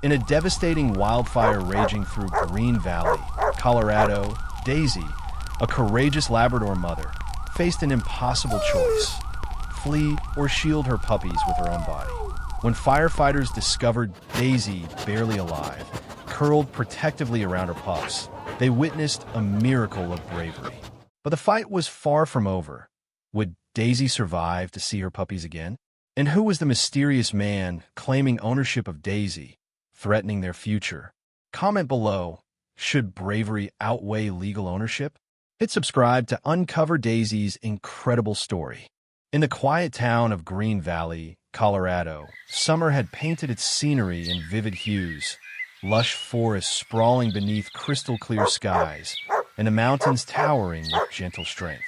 In a devastating wildfire raging through Green Valley, Colorado, Daisy, a courageous Labrador mother, faced an impossible choice: flee or shield her puppies with her own body. When firefighters discovered Daisy, barely alive, curled protectively around her pups, they witnessed a miracle of bravery. But the fight was far from over. Would Daisy survive to see her puppies again? And who was the mysterious man claiming ownership of Daisy, threatening their future? Comment below. Should bravery outweigh legal ownership? Hit subscribe to uncover Daisy's incredible story. In the quiet town of Green Valley, Colorado, summer had painted its scenery in vivid hues. Lush forests sprawling beneath crystal-clear skies, and the mountains towering with gentle strength.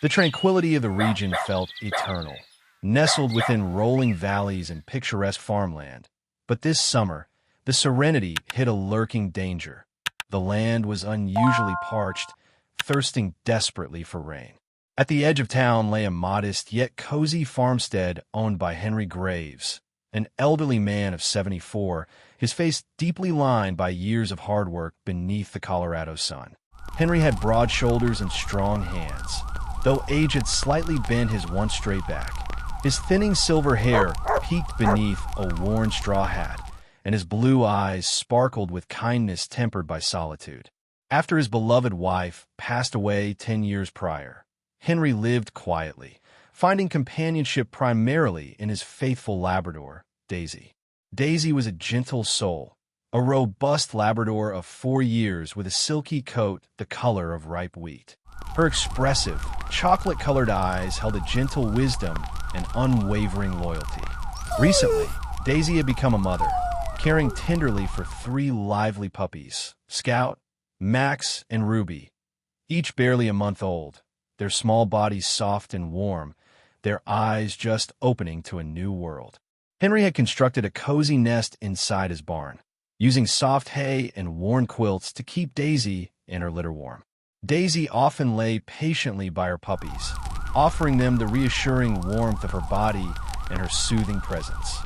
The tranquility of the region felt eternal, nestled within rolling valleys and picturesque farmland. But this summer, the serenity hid a lurking danger. The land was unusually parched, thirsting desperately for rain. At the edge of town lay a modest yet cozy farmstead owned by Henry Graves, an elderly man of 74, his face deeply lined by years of hard work beneath the Colorado sun. Henry had broad shoulders and strong hands, though age had slightly bent his once straight back. His thinning silver hair peeked beneath a worn straw hat, and his blue eyes sparkled with kindness tempered by solitude. After his beloved wife passed away 10 years prior, Henry lived quietly, finding companionship primarily in his faithful Labrador, Daisy. Daisy was a gentle soul, a robust Labrador of 4 years with a silky coat the color of ripe wheat. Her expressive, chocolate-colored eyes held a gentle wisdom and unwavering loyalty. Recently, Daisy had become a mother, caring tenderly for 3 lively puppies, Scout, Max, and Ruby, each barely a month old, their small bodies soft and warm, their eyes just opening to a new world. Henry had constructed a cozy nest inside his barn, using soft hay and worn quilts to keep Daisy and her litter warm. Daisy often lay patiently by her puppies, offering them the reassuring warmth of her body and her soothing presence.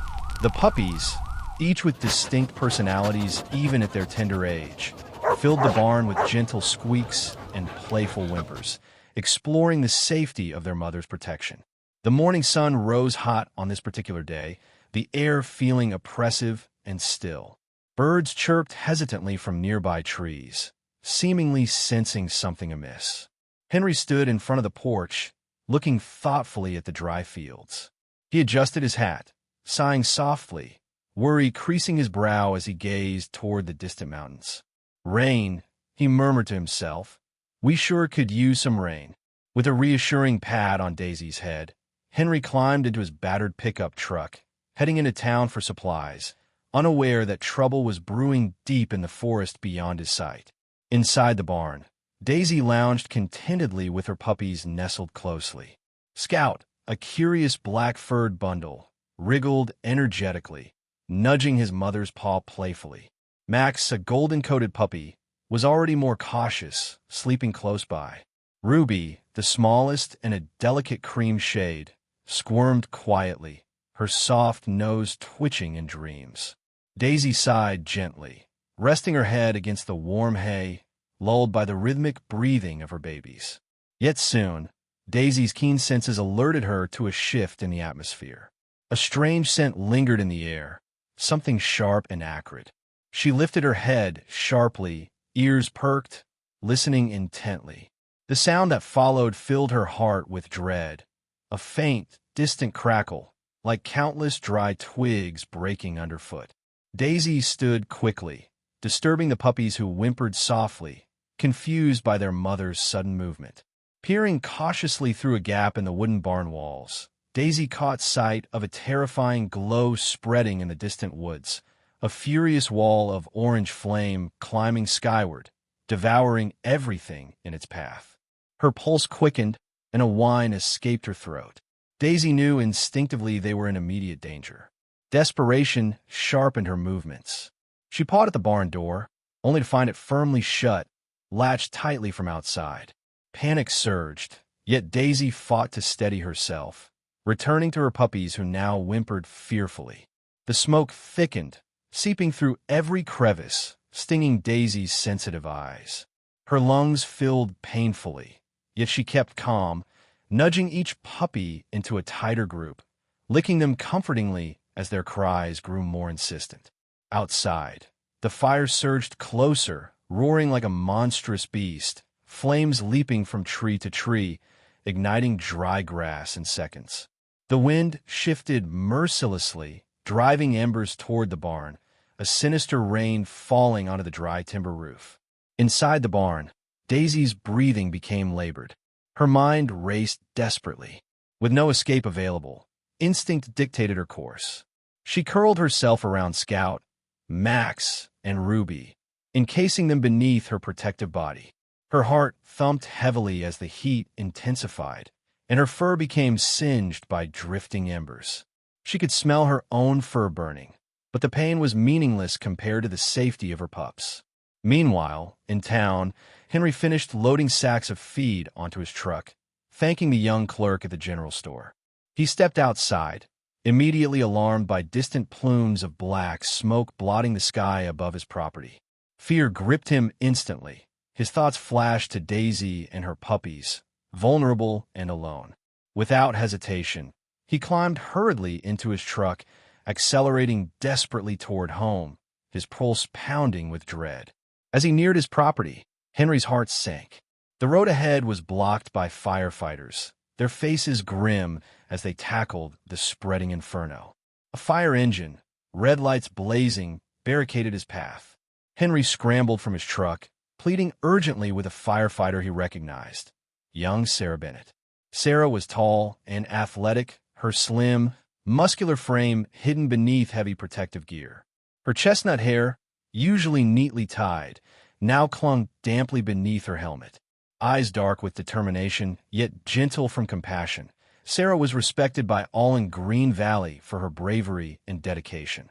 The puppies, each with distinct personalities even at their tender age, filled the barn with gentle squeaks and playful whimpers, exploring the safety of their mother's protection. The morning sun rose hot on this particular day, the air feeling oppressive and still. Birds chirped hesitantly from nearby trees, seemingly sensing something amiss. Henry stood in front of the porch, looking thoughtfully at the dry fields. He adjusted his hat, sighing softly, worry creasing his brow as he gazed toward the distant mountains. Rain, he murmured to himself. We sure could use some rain. With a reassuring pat on Daisy's head, Henry climbed into his battered pickup truck, heading into town for supplies, unaware that trouble was brewing deep in the forest beyond his sight. Inside the barn, Daisy lounged contentedly with her puppies nestled closely. Scout, a curious black-furred bundle, wriggled energetically, nudging his mother's paw playfully. Max, a golden-coated puppy, was already more cautious, sleeping close by. Ruby, the smallest and a delicate cream shade, squirmed quietly, her soft nose twitching in dreams. Daisy sighed gently, resting her head against the warm hay, lulled by the rhythmic breathing of her babies. Yet soon, Daisy's keen senses alerted her to a shift in the atmosphere. A strange scent lingered in the air, something sharp and acrid. She lifted her head sharply, ears perked, listening intently. The sound that followed filled her heart with dread, a faint, distant crackle, like countless dry twigs breaking underfoot. Daisy stood quickly, disturbing the puppies who whimpered softly, confused by their mother's sudden movement. Peering cautiously through a gap in the wooden barn walls, Daisy caught sight of a terrifying glow spreading in the distant woods, a furious wall of orange flame climbing skyward, devouring everything in its path. Her pulse quickened, and a whine escaped her throat. Daisy knew instinctively they were in immediate danger. Desperation sharpened her movements. She pawed at the barn door, only to find it firmly shut, latched tightly from outside. Panic surged, yet Daisy fought to steady herself, returning to her puppies who now whimpered fearfully. The smoke thickened, seeping through every crevice, stinging Daisy's sensitive eyes. Her lungs filled painfully, yet she kept calm, nudging each puppy into a tighter group, licking them comfortingly as their cries grew more insistent. Outside, the fire surged closer, roaring like a monstrous beast, flames leaping from tree to tree, igniting dry grass in seconds. The wind shifted mercilessly, driving embers toward the barn, a sinister rain falling onto the dry timber roof. Inside the barn, Daisy's breathing became labored. Her mind raced desperately. With no escape available, instinct dictated her course. She curled herself around Scout, Max, and Ruby, encasing them beneath her protective body. Her heart thumped heavily as the heat intensified, and her fur became singed by drifting embers. She could smell her own fur burning, but the pain was meaningless compared to the safety of her pups. Meanwhile, in town, Henry finished loading sacks of feed onto his truck, thanking the young clerk at the general store. He stepped outside, immediately alarmed by distant plumes of black smoke blotting the sky above his property. Fear gripped him instantly. His thoughts flashed to Daisy and her puppies, vulnerable and alone. Without hesitation, he climbed hurriedly into his truck, accelerating desperately toward home, his pulse pounding with dread. As he neared his property, Henry's heart sank. The road ahead was blocked by firefighters, their faces grim as they tackled the spreading inferno. A fire engine, red lights blazing, barricaded his path. Henry scrambled from his truck, pleading urgently with a firefighter he recognized, young Sarah Bennett. Sarah was tall and athletic, her slim, muscular frame hidden beneath heavy protective gear. Her chestnut hair, usually neatly tied, now clung damply beneath her helmet. Eyes dark with determination, yet gentle from compassion, Sarah was respected by all in Green Valley for her bravery and dedication.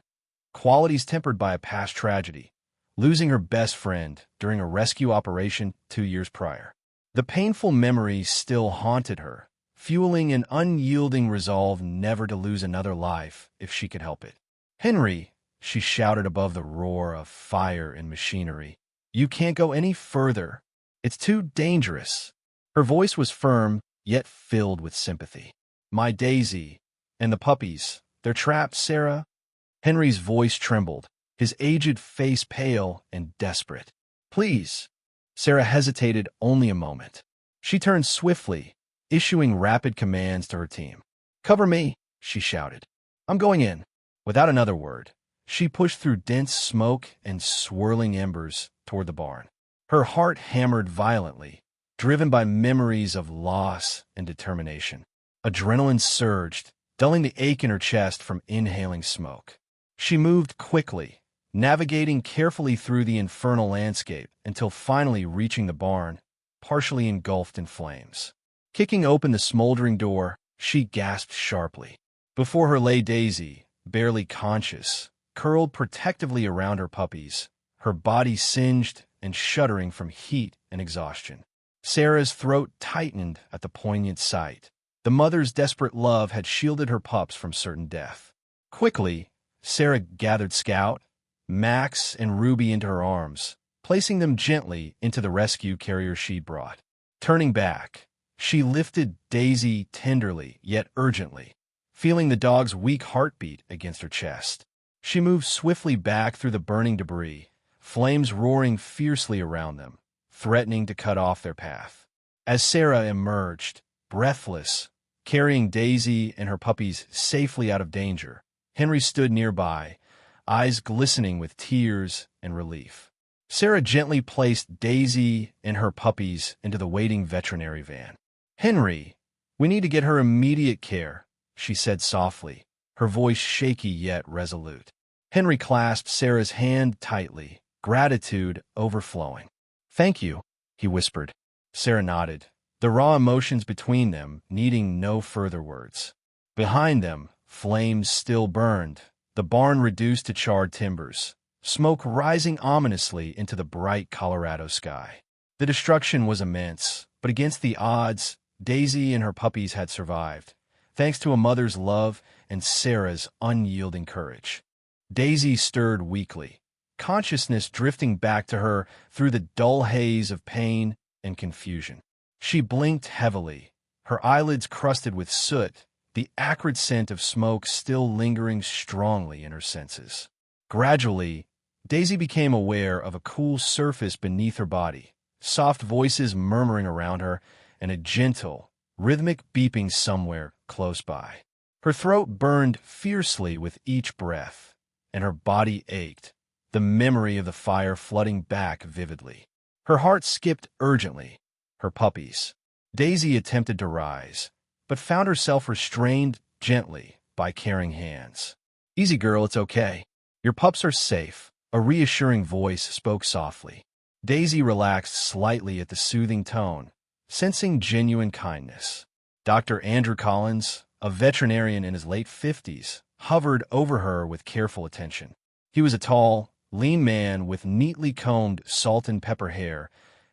Qualities tempered by a past tragedy, losing her best friend during a rescue operation 2 years prior. The painful memories still haunted her, fueling an unyielding resolve never to lose another life if she could help it. "Henry," she shouted above the roar of fire and machinery, "you can't go any further. It's too dangerous." Her voice was firm, yet filled with sympathy. "My Daisy and the puppies, they're trapped, Sarah." Henry's voice trembled, his aged face pale and desperate. "Please." Sarah hesitated only a moment. She turned swiftly, issuing rapid commands to her team. "Cover me," she shouted. "I'm going in." Without another word, she pushed through dense smoke and swirling embers toward the barn. Her heart hammered violently, driven by memories of loss and determination. Adrenaline surged, dulling the ache in her chest from inhaling smoke. She moved quickly, navigating carefully through the infernal landscape until finally reaching the barn, partially engulfed in flames. Kicking open the smoldering door, she gasped sharply. Before her lay Daisy, barely conscious, curled protectively around her puppies, her body singed and shuddering from heat and exhaustion. Sarah's throat tightened at the poignant sight. The mother's desperate love had shielded her pups from certain death. Quickly, Sarah gathered Scout, Max, and Ruby into her arms, placing them gently into the rescue carrier she brought. Turning back, she lifted Daisy tenderly yet urgently, feeling the dog's weak heartbeat against her chest. She moved swiftly back through the burning debris, flames roaring fiercely around them, threatening to cut off their path. As Sarah emerged, breathless, carrying Daisy and her puppies safely out of danger, Henry stood nearby, eyes glistening with tears and relief. Sarah gently placed Daisy and her puppies into the waiting veterinary van. "Henry, we need to get her immediate care," she said softly, her voice shaky yet resolute. Henry clasped Sarah's hand tightly, gratitude overflowing. "Thank you," he whispered. Sarah nodded, the raw emotions between them needing no further words. Behind them, flames still burned, the barn reduced to charred timbers, smoke rising ominously into the bright Colorado sky. The destruction was immense, but against the odds, Daisy and her puppies had survived, thanks to a mother's love and Sarah's unyielding courage. Daisy stirred weakly, consciousness drifting back to her through the dull haze of pain and confusion. She blinked heavily, her eyelids crusted with soot, the acrid scent of smoke still lingering strongly in her senses. Gradually, Daisy became aware of a cool surface beneath her body, soft voices murmuring around her, and a gentle, rhythmic beeping somewhere close by. Her throat burned fiercely with each breath, and her body ached, the memory of the fire flooding back vividly. Her heart skipped urgently. Her puppies. Daisy attempted to rise, but found herself restrained gently by caring hands. "Easy, girl, it's okay. Your pups are safe," a reassuring voice spoke softly. Daisy relaxed slightly at the soothing tone, sensing genuine kindness. Dr. Andrew Collins, a veterinarian in his late 50s, hovered over her with careful attention. He was a tall, lean man with neatly combed salt and pepper hair,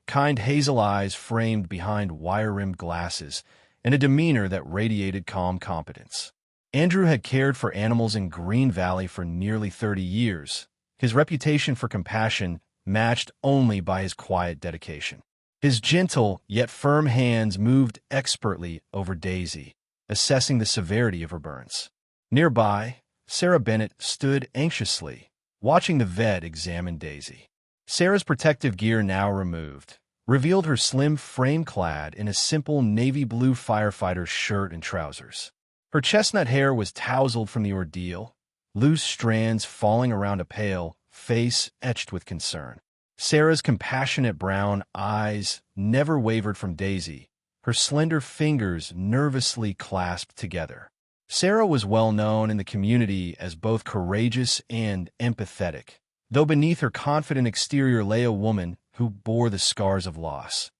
kind hazel eyes framed behind wire-rimmed glasses, and a demeanor that radiated calm competence. Andrew had cared for animals in Green Valley for nearly 30 years, his reputation for compassion matched only by his quiet dedication. His gentle yet firm hands moved expertly over Daisy, assessing the severity of her burns. Nearby, Sarah Bennett stood anxiously, watching the vet examine Daisy. Sarah's protective gear now removed, revealed her slim frame clad in a simple navy blue firefighter shirt and trousers. Her chestnut hair was tousled from the ordeal, loose strands falling around a pale face etched with concern. Sarah's compassionate brown eyes never wavered from Daisy, her slender fingers nervously clasped together. Sarah was well known in the community as both courageous and empathetic, though beneath her confident exterior lay a woman who bore the scars of loss,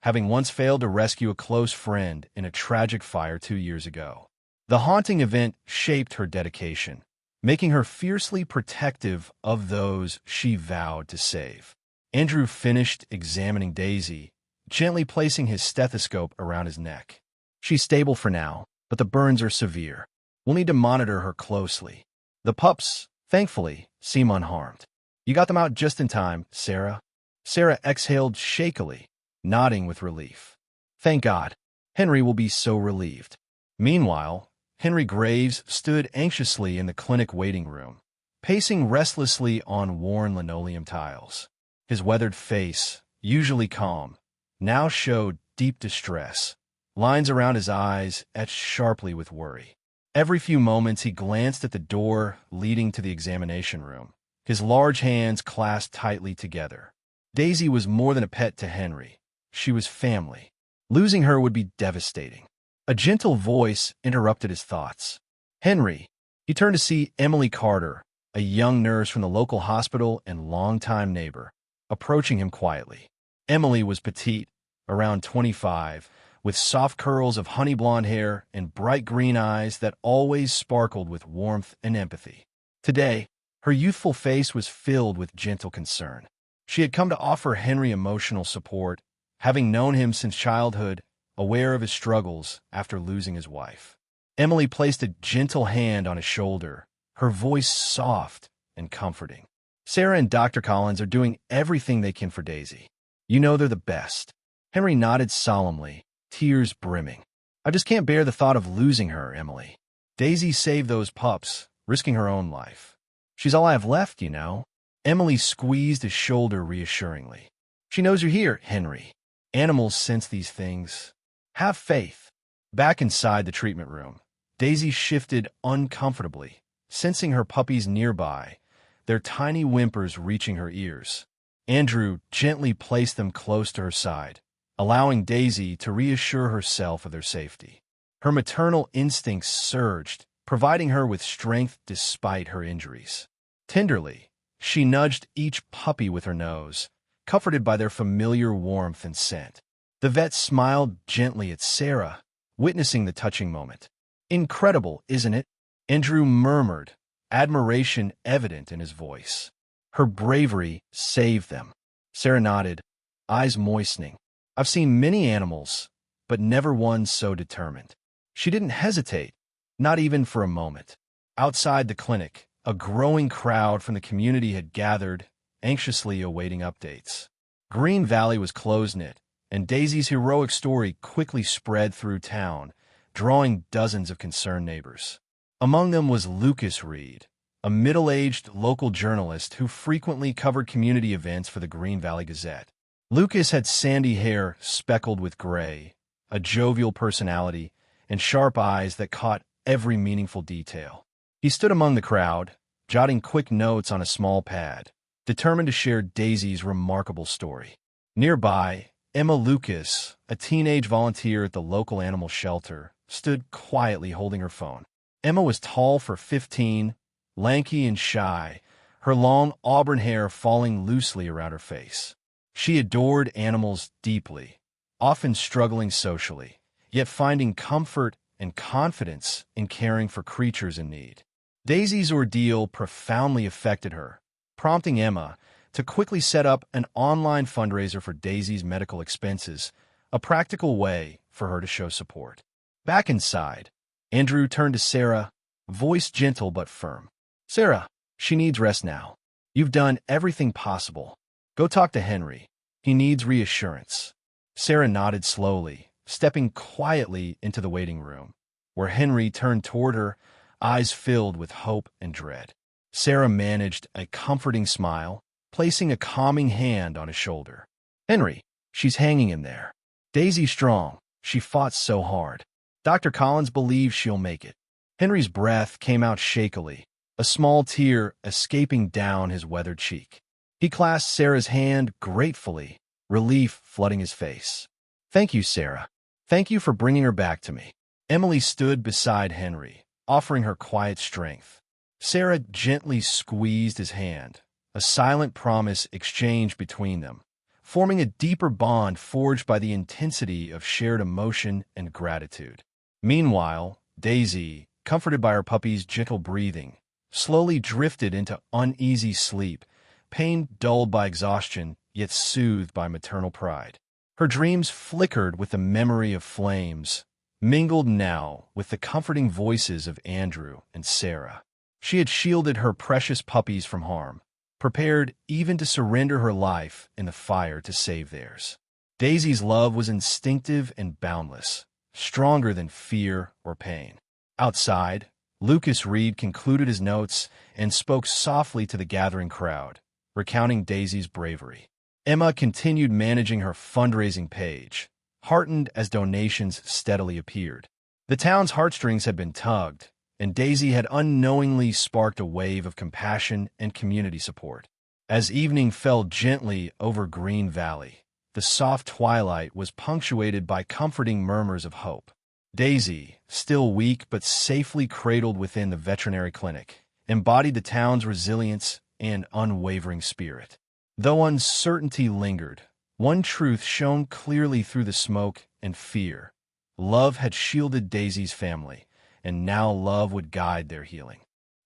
having once failed to rescue a close friend in a tragic fire 2 years ago. The haunting event shaped her dedication, making her fiercely protective of those she vowed to save. Andrew finished examining Daisy, gently placing his stethoscope around his neck. "She's stable for now, but the burns are severe. We'll need to monitor her closely. The pups, thankfully, seem unharmed. You got them out just in time, Sarah." Sarah exhaled shakily, nodding with relief. "Thank God. Henry will be so relieved." Meanwhile, Henry Graves stood anxiously in the clinic waiting room, pacing restlessly on worn linoleum tiles. His weathered face, usually calm, now showed deep distress, lines around his eyes etched sharply with worry. Every few moments he glanced at the door leading to the examination room, his large hands clasped tightly together. Daisy was more than a pet to Henry. She was family. Losing her would be devastating. A gentle voice interrupted his thoughts. "Henry." He turned to see Emily Carter, a young nurse from the local hospital and longtime neighbor, approaching him quietly. Emily was petite, around 25, with soft curls of honey blonde hair and bright green eyes that always sparkled with warmth and empathy. Today, her youthful face was filled with gentle concern. She had come to offer Henry emotional support, having known him since childhood, aware of his struggles after losing his wife. Emily placed a gentle hand on his shoulder, her voice soft and comforting. "Sarah and Dr. Collins are doing everything they can for Daisy. You know they're the best." Henry nodded solemnly, tears brimming. "I just can't bear the thought of losing her, Emily. Daisy saved those pups, risking her own life. She's all I have left, you know." Emily squeezed his shoulder reassuringly. "She knows you're here, Henry. Animals sense these things. Have faith." Back inside the treatment room, Daisy shifted uncomfortably, sensing her puppies nearby, their tiny whimpers reaching her ears. Andrew gently placed them close to her side, allowing Daisy to reassure herself of their safety. Her maternal instincts surged, providing her with strength despite her injuries. Tenderly, she nudged each puppy with her nose, comforted by their familiar warmth and scent. The vet smiled gently at Sarah, witnessing the touching moment. "Incredible, isn't it?" Andrew murmured, admiration evident in his voice. "Her bravery saved them." Sarah nodded, eyes moistening. "I've seen many animals, but never one so determined." She didn't hesitate, not even for a moment. Outside the clinic, a growing crowd from the community had gathered, anxiously awaiting updates. Green Valley was close-knit, and Daisy's heroic story quickly spread through town, drawing dozens of concerned neighbors. Among them was Lucas Reed, a middle-aged local journalist who frequently covered community events for the Green Valley Gazette. Lucas had sandy hair speckled with gray, a jovial personality, and sharp eyes that caught every meaningful detail. He stood among the crowd, jotting quick notes on a small pad, determined to share Daisy's remarkable story. Nearby, Emma Lucas, a teenage volunteer at the local animal shelter, stood quietly holding her phone. Emma was tall for 15, lanky and shy, her long auburn hair falling loosely around her face. She adored animals deeply, often struggling socially, yet finding comfort and confidence in caring for creatures in need. Daisy's ordeal profoundly affected her, prompting Emma to quickly set up an online fundraiser for Daisy's medical expenses, a practical way for her to show support. Back inside, Andrew turned to Sarah, voice gentle but firm. "Sarah, she needs rest now. You've done everything possible. Go talk to Henry. He needs reassurance." Sarah nodded slowly, stepping quietly into the waiting room, where Henry turned toward her, eyes filled with hope and dread. Sarah managed a comforting smile, placing a calming hand on his shoulder. "Henry, she's hanging in there. Daisy's strong. She fought so hard. Dr. Collins believes she'll make it." Henry's breath came out shakily, a small tear escaping down his weathered cheek. He clasped Sarah's hand gratefully, relief flooding his face. "Thank you, Sarah. Thank you for bringing her back to me." Emily stood beside Henry, offering her quiet strength. Sarah gently squeezed his hand, a silent promise exchanged between them, forming a deeper bond forged by the intensity of shared emotion and gratitude. Meanwhile, Daisy, comforted by her puppy's gentle breathing, slowly drifted into uneasy sleep, pain dulled by exhaustion, yet soothed by maternal pride. Her dreams flickered with the memory of flames, mingled now with the comforting voices of Andrew and Sarah. She had shielded her precious puppies from harm, prepared even to surrender her life in the fire to save theirs. Daisy's love was instinctive and boundless, stronger than fear or pain. Outside, Lucas Reed concluded his notes and spoke softly to the gathering crowd, recounting Daisy's bravery. Emma continued managing her fundraising page, heartened as donations steadily appeared. The town's heartstrings had been tugged, and Daisy had unknowingly sparked a wave of compassion and community support. As evening fell gently over Green Valley, the soft twilight was punctuated by comforting murmurs of hope. Daisy, still weak but safely cradled within the veterinary clinic, embodied the town's resilience and unwavering spirit. Though uncertainty lingered, one truth shone clearly through the smoke and fear. Love had shielded Daisy's family, and now love would guide their healing.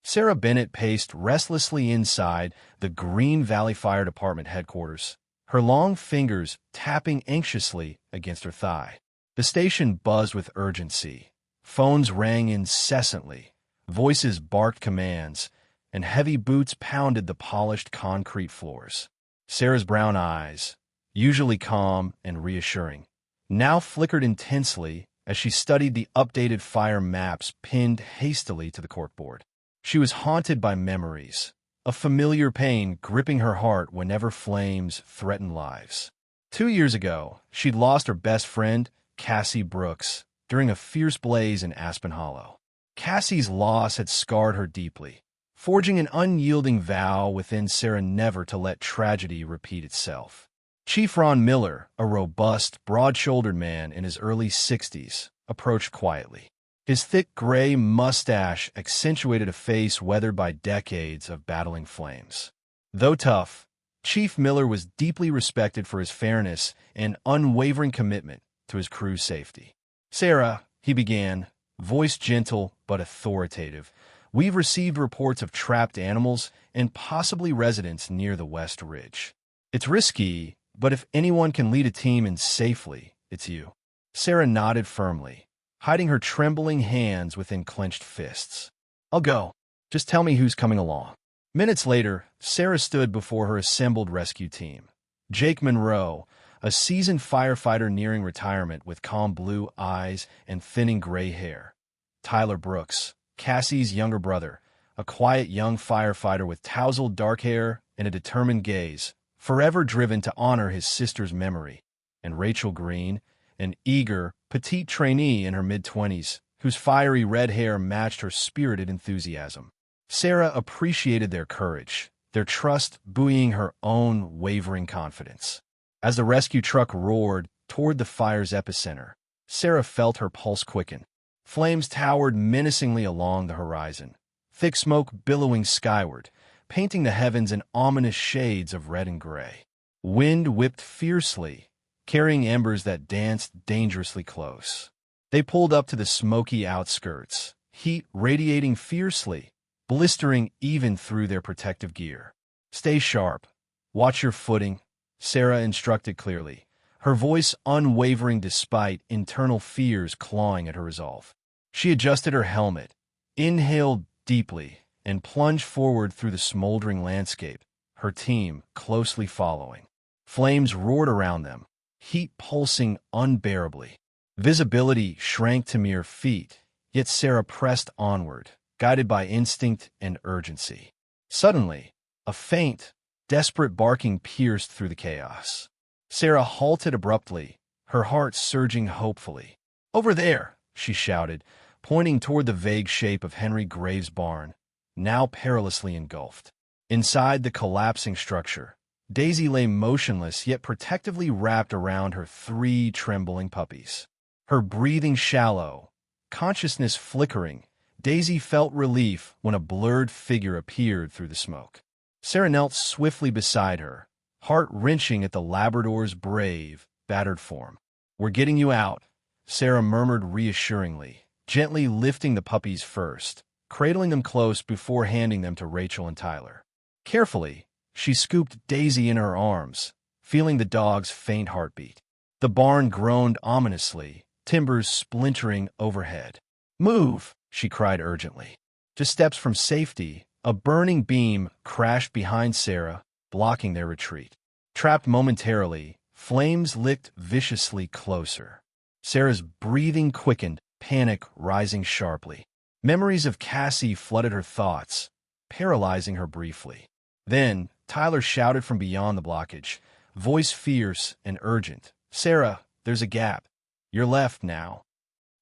Sarah Bennett paced restlessly inside the Green Valley Fire Department headquarters, her long fingers tapping anxiously against her thigh. The station buzzed with urgency. Phones rang incessantly, voices barked commands, and heavy boots pounded the polished concrete floors. Sarah's brown eyes, usually calm and reassuring, now flickered intensely as she studied the updated fire maps pinned hastily to the corkboard. She was haunted by memories, a familiar pain gripping her heart whenever flames threatened lives. 2 years ago, she'd lost her best friend, Cassie Brooks, during a fierce blaze in Aspen Hollow. Cassie's loss had scarred her deeply, forging an unyielding vow within Sarah never to let tragedy repeat itself. Chief Ron Miller, a robust, broad-shouldered man in his early 60s, approached quietly. His thick gray mustache accentuated a face weathered by decades of battling flames. Though tough, Chief Miller was deeply respected for his fairness and unwavering commitment to his crew's safety. "Sarah," he began, voice gentle but authoritative, "we've received reports of trapped animals and possibly residents near the West Ridge. It's risky, but if anyone can lead a team in safely, it's you." Sarah nodded firmly, hiding her trembling hands within clenched fists. "I'll go. Just tell me who's coming along." Minutes later, Sarah stood before her assembled rescue team. Jake Monroe, a seasoned firefighter nearing retirement with calm blue eyes and thinning gray hair. Tyler Brooks, Cassie's younger brother, a quiet young firefighter with tousled dark hair and a determined gaze, forever driven to honor his sister's memory. And Rachel Green, an eager, petite trainee in her mid-20s, whose fiery red hair matched her spirited enthusiasm. Sarah appreciated their courage, their trust buoying her own wavering confidence. As the rescue truck roared toward the fire's epicenter, Sarah felt her pulse quicken. Flames towered menacingly along the horizon, thick smoke billowing skyward, painting the heavens in ominous shades of red and gray. Wind whipped fiercely, carrying embers that danced dangerously close. They pulled up to the smoky outskirts, heat radiating fiercely, blistering even through their protective gear. "Stay sharp. Watch your footing," Sarah instructed clearly, her voice unwavering despite internal fears clawing at her resolve. She adjusted her helmet, inhaled deeply, and plunged forward through the smoldering landscape, her team closely following. Flames roared around them, heat pulsing unbearably. Visibility shrank to mere feet, yet Sarah pressed onward, guided by instinct and urgency. Suddenly, a faint, desperate barking pierced through the chaos. Sarah halted abruptly, her heart surging hopefully. "Over there!" she shouted, pointing toward the vague shape of Henry Graves' barn, now perilously engulfed. Inside the collapsing structure, Daisy lay motionless yet protectively wrapped around her 3 trembling puppies. Her breathing shallow, consciousness flickering, Daisy felt relief when a blurred figure appeared through the smoke. Sarah knelt swiftly beside her, heart-wrenching at the Labrador's brave, battered form. "We're getting you out," Sarah murmured reassuringly, gently lifting the puppies first, cradling them close before handing them to Rachel and Tyler. Carefully, she scooped Daisy in her arms, feeling the dog's faint heartbeat. The barn groaned ominously, timbers splintering overhead. "Move!" she cried urgently. Just steps from safety, a burning beam crashed behind Sarah, blocking their retreat. Trapped momentarily, flames licked viciously closer. Sarah's breathing quickened, panic rising sharply. Memories of Cassie flooded her thoughts, paralyzing her briefly. Then, Tyler shouted from beyond the blockage, voice fierce and urgent. "Sarah, there's a gap. You're left now."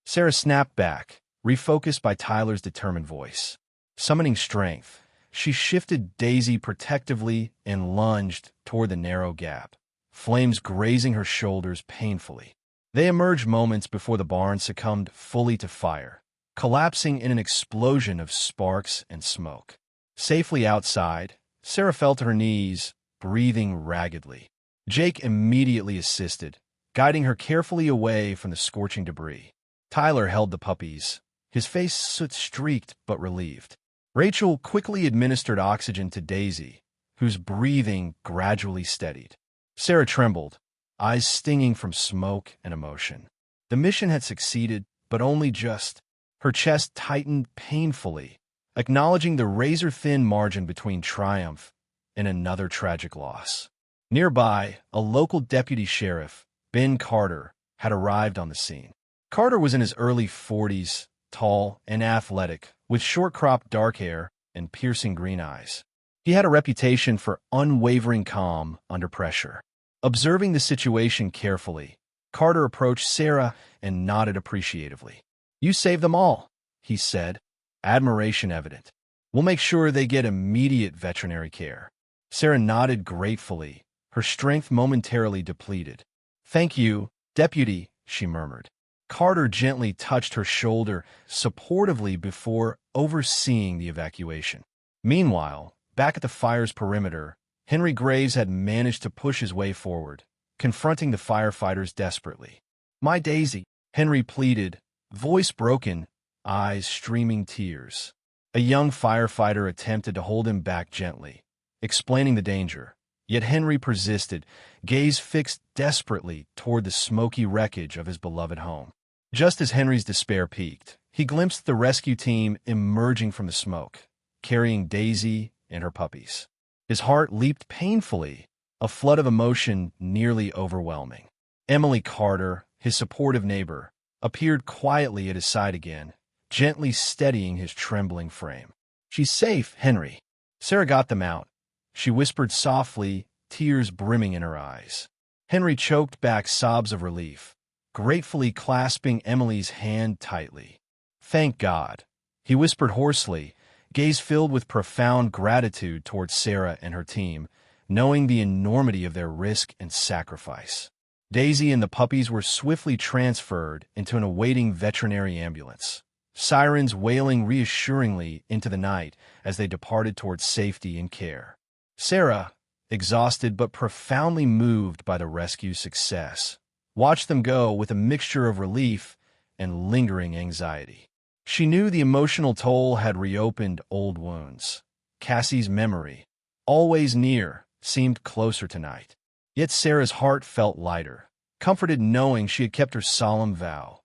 Sarah snapped back, refocused by Tyler's determined voice. Summoning strength, she shifted Daisy protectively and lunged toward the narrow gap, flames grazing her shoulders painfully. They emerged moments before the barn succumbed fully to fire, collapsing in an explosion of sparks and smoke. Safely outside, Sarah fell to her knees, breathing raggedly. Jake immediately assisted, guiding her carefully away from the scorching debris. Tyler held the puppies, his face soot-streaked but relieved. Rachel quickly administered oxygen to Daisy, whose breathing gradually steadied. Sarah trembled, eyes stinging from smoke and emotion. The mission had succeeded, but only just. Her chest tightened painfully, acknowledging the razor-thin margin between triumph and another tragic loss. Nearby, a local deputy sheriff, Ben Carter, had arrived on the scene. Carter was in his early 40s, tall and athletic, with short-cropped dark hair and piercing green eyes. He had a reputation for unwavering calm under pressure. Observing the situation carefully, Carter approached Sarah and nodded appreciatively. "You saved them all," he said, admiration evident. "We'll make sure they get immediate veterinary care." Sarah nodded gratefully, her strength momentarily depleted. "Thank you, Deputy," she murmured. Carter gently touched her shoulder supportively before overseeing the evacuation. Meanwhile, back at the fire's perimeter, Henry Graves had managed to push his way forward, confronting the firefighters desperately. "My Daisy," Henry pleaded, voice broken, eyes streaming tears. A young firefighter attempted to hold him back gently, explaining the danger. Yet Henry persisted, gaze fixed desperately toward the smoky wreckage of his beloved home. Just as Henry's despair peaked, he glimpsed the rescue team emerging from the smoke, carrying Daisy and her puppies. His heart leaped painfully, a flood of emotion nearly overwhelming. Emily Carter, his supportive neighbor, appeared quietly at his side again, gently steadying his trembling frame. "She's safe, Henry." Sarah got them out. She whispered softly, tears brimming in her eyes. Henry choked back sobs of relief, gratefully clasping Emily's hand tightly. "Thank God," he whispered hoarsely, gaze filled with profound gratitude towards Sarah and her team, knowing the enormity of their risk and sacrifice. Daisy and the puppies were swiftly transferred into an awaiting veterinary ambulance, sirens wailing reassuringly into the night as they departed towards safety and care. Sarah, exhausted but profoundly moved by the rescue's success, watched them go with a mixture of relief and lingering anxiety. She knew the emotional toll had reopened old wounds. Cassie's memory, always near, seemed closer tonight. Yet Sarah's heart felt lighter, comforted knowing she had kept her solemn vow,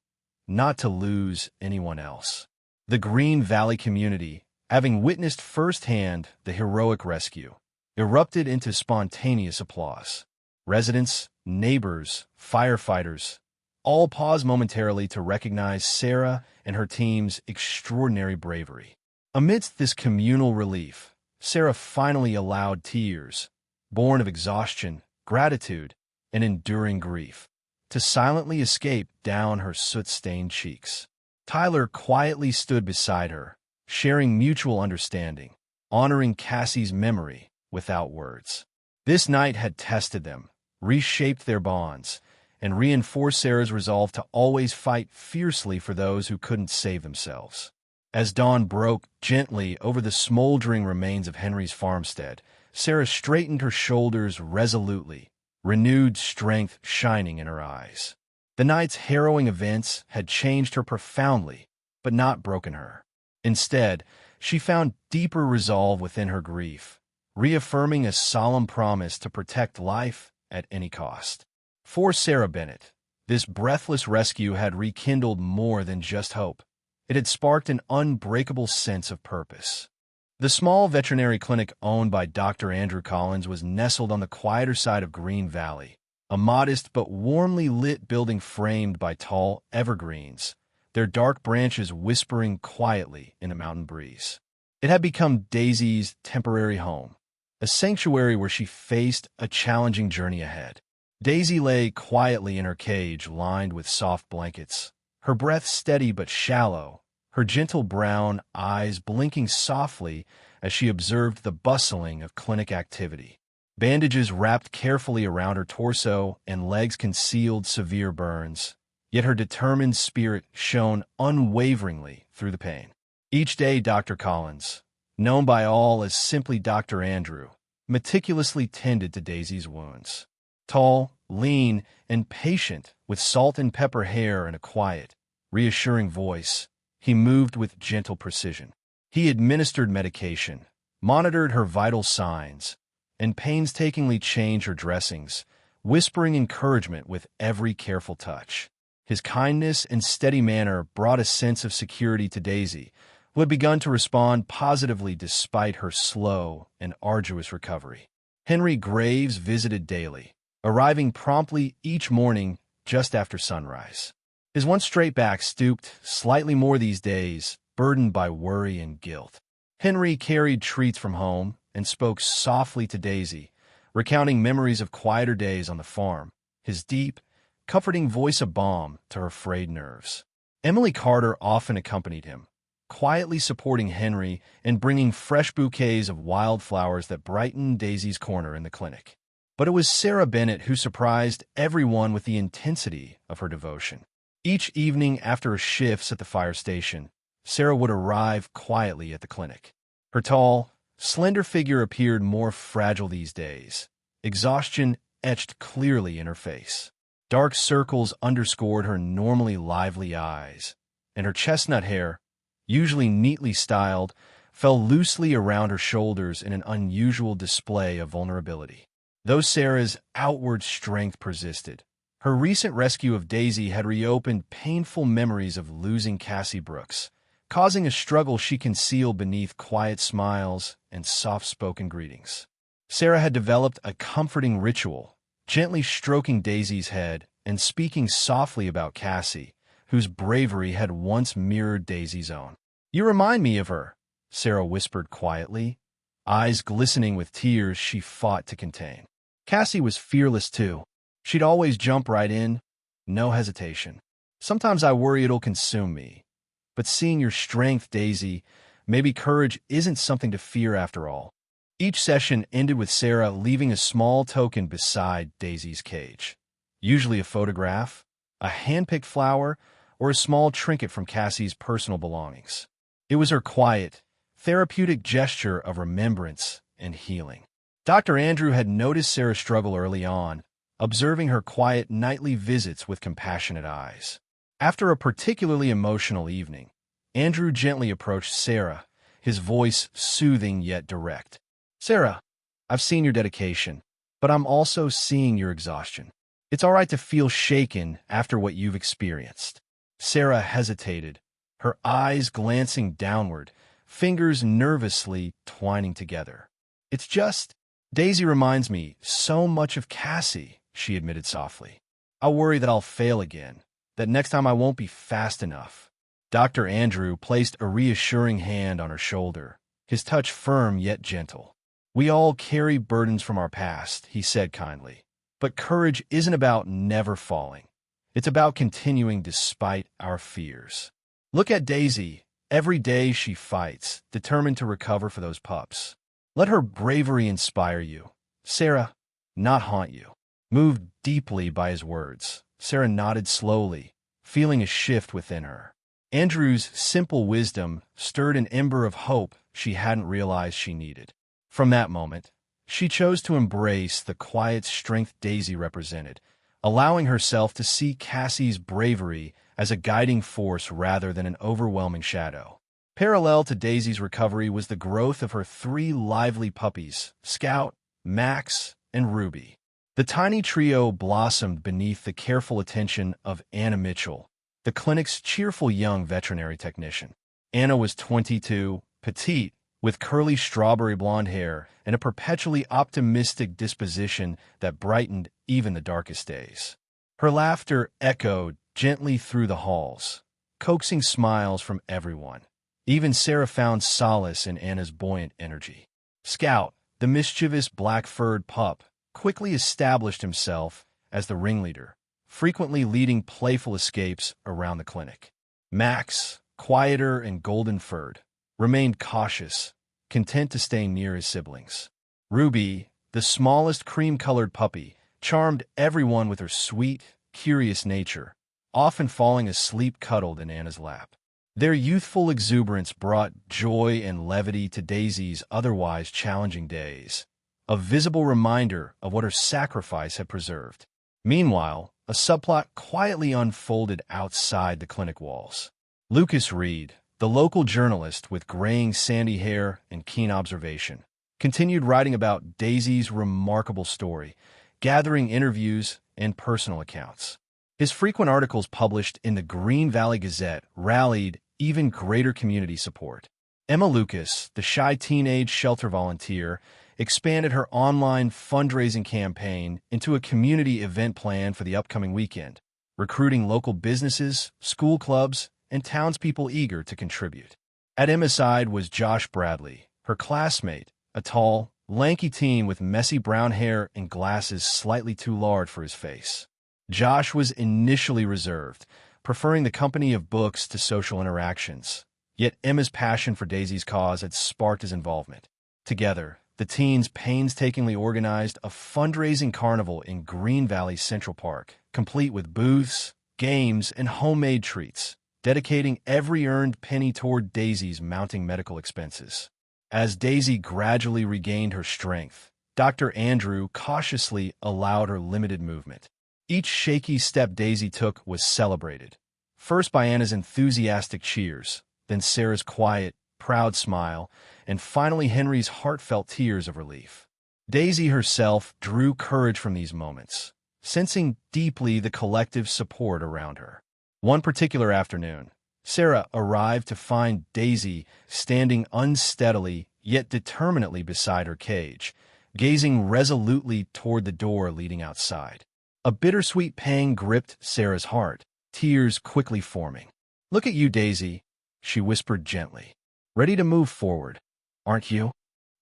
not to lose anyone else. The Green Valley community, having witnessed firsthand the heroic rescue, erupted into spontaneous applause. Residents, neighbors, firefighters, all paused momentarily to recognize Sarah and her team's extraordinary bravery. Amidst this communal relief, Sarah finally allowed tears, born of exhaustion, gratitude, and enduring grief, to silently escape down her soot-stained cheeks. Tyler quietly stood beside her, sharing mutual understanding, honoring Cassie's memory without words. This night had tested them, reshaped their bonds, and reinforced Sarah's resolve to always fight fiercely for those who couldn't save themselves. As dawn broke gently over the smoldering remains of Henry's farmstead, Sarah straightened her shoulders resolutely, renewed strength shining in her eyes. The night's harrowing events had changed her profoundly, but not broken her. Instead, she found deeper resolve within her grief, reaffirming a solemn promise to protect life at any cost. For Sarah Bennett, this breathless rescue had rekindled more than just hope. It had sparked an unbreakable sense of purpose. The small veterinary clinic owned by Dr. Andrew Collins was nestled on the quieter side of Green Valley, a modest but warmly lit building framed by tall evergreens, their dark branches whispering quietly in the mountain breeze. It had become Daisy's temporary home, a sanctuary where she faced a challenging journey ahead. Daisy lay quietly in her cage lined with soft blankets, her breath steady but shallow, her gentle brown eyes blinking softly as she observed the bustling of clinic activity. Bandages wrapped carefully around her torso and legs concealed severe burns, yet her determined spirit shone unwaveringly through the pain. Each day, Dr. Collins, known by all as simply Dr. Andrew, meticulously tended to Daisy's wounds. Tall, lean, and patient, with salt and pepper hair and a quiet, reassuring voice, he moved with gentle precision. He administered medication, monitored her vital signs, and painstakingly changed her dressings, whispering encouragement with every careful touch. His kindness and steady manner brought a sense of security to Daisy, who had begun to respond positively despite her slow and arduous recovery. Henry Graves visited daily, arriving promptly each morning just after sunrise. His once straight back stooped slightly more these days, burdened by worry and guilt. Henry carried treats from home and spoke softly to Daisy, recounting memories of quieter days on the farm, his deep, comforting voice a balm to her frayed nerves. Emily Carter often accompanied him, quietly supporting Henry and bringing fresh bouquets of wildflowers that brightened Daisy's corner in the clinic. But it was Sarah Bennett who surprised everyone with the intensity of her devotion. Each evening after shifts at the fire station, Sarah would arrive quietly at the clinic. Her tall, slender figure appeared more fragile these days, exhaustion etched clearly in her face. Dark circles underscored her normally lively eyes, and her chestnut hair, usually neatly styled, fell loosely around her shoulders in an unusual display of vulnerability. Though Sarah's outward strength persisted, her recent rescue of Daisy had reopened painful memories of losing Cassie Brooks, causing a struggle she concealed beneath quiet smiles and soft-spoken greetings. Sarah had developed a comforting ritual, gently stroking Daisy's head and speaking softly about Cassie, whose bravery had once mirrored Daisy's own. "You remind me of her," Sarah whispered quietly, eyes glistening with tears she fought to contain. Cassie was fearless too. She'd always jump right in, no hesitation. "Sometimes I worry it'll consume me. But seeing your strength, Daisy, maybe courage isn't something to fear after all." Each session ended with Sarah leaving a small token beside Daisy's cage. Usually a photograph, a hand-picked flower, or a small trinket from Cassie's personal belongings. It was her quiet, therapeutic gesture of remembrance and healing. Dr. Andrew had noticed Sarah's struggle early on, observing her quiet nightly visits with compassionate eyes. After a particularly emotional evening, Andrew gently approached Sarah, his voice soothing yet direct. "Sarah, I've seen your dedication, but I'm also seeing your exhaustion. It's all right to feel shaken after what you've experienced." Sarah hesitated, her eyes glancing downward, fingers nervously twining together. "It's just, Daisy reminds me so much of Cassie," she admitted softly. "I worry that I'll fail again, that next time I won't be fast enough." Dr. Andrew placed a reassuring hand on her shoulder, his touch firm yet gentle. "We all carry burdens from our past," he said kindly. "But courage isn't about never falling. It's about continuing despite our fears. Look at Daisy. Every day she fights, determined to recover for those pups. Let her bravery inspire you, Sarah, not haunt you." Moved deeply by his words, Sarah nodded slowly, feeling a shift within her. Andrew's simple wisdom stirred an ember of hope she hadn't realized she needed. From that moment, she chose to embrace the quiet strength Daisy represented, allowing herself to see Cassie's bravery as a guiding force rather than an overwhelming shadow. Parallel to Daisy's recovery was the growth of her 3 lively puppies, Scout, Max, and Ruby. The tiny trio blossomed beneath the careful attention of Anna Mitchell, the clinic's cheerful young veterinary technician. Anna was 22, petite, with curly strawberry blonde hair and a perpetually optimistic disposition that brightened even the darkest days. Her laughter echoed gently through the halls, coaxing smiles from everyone. Even Sarah found solace in Anna's buoyant energy. Scout, the mischievous black-furred pup, quickly established himself as the ringleader, frequently leading playful escapes around the clinic. Max, quieter and golden-furred, remained cautious, content to stay near his siblings. Ruby, the smallest cream-colored puppy, charmed everyone with her sweet, curious nature, often falling asleep cuddled in Anna's lap. Their youthful exuberance brought joy and levity to Daisy's otherwise challenging days, a visible reminder of what her sacrifice had preserved. Meanwhile, a subplot quietly unfolded outside the clinic walls. Lucas Reed, the local journalist with graying sandy hair and keen observation, continued writing about Daisy's remarkable story, gathering interviews and personal accounts. His frequent articles published in the Green Valley Gazette rallied even greater community support. Emma Lucas, the shy teenage shelter volunteer, expanded her online fundraising campaign into a community event plan for the upcoming weekend, recruiting local businesses, school clubs, and townspeople eager to contribute. At Emma's side was Josh Bradley, her classmate, a tall, lanky teen with messy brown hair and glasses slightly too large for his face. Josh was initially reserved, preferring the company of books to social interactions. Yet Emma's passion for Daisy's cause had sparked his involvement. Together, the teens painstakingly organized a fundraising carnival in Green Valley Central Park, complete with booths, games, and homemade treats, dedicating every earned penny toward Daisy's mounting medical expenses. As Daisy gradually regained her strength, Dr. Andrew cautiously allowed her limited movement. Each shaky step Daisy took was celebrated, first by Anna's enthusiastic cheers, then Sarah's quiet, proud smile, and finally Henry's heartfelt tears of relief. Daisy herself drew courage from these moments, sensing deeply the collective support around her. One particular afternoon, Sarah arrived to find Daisy standing unsteadily yet determinedly beside her cage, gazing resolutely toward the door leading outside. A bittersweet pang gripped Sarah's heart, tears quickly forming. "Look at you, Daisy," she whispered gently. "Ready to move forward, aren't you?"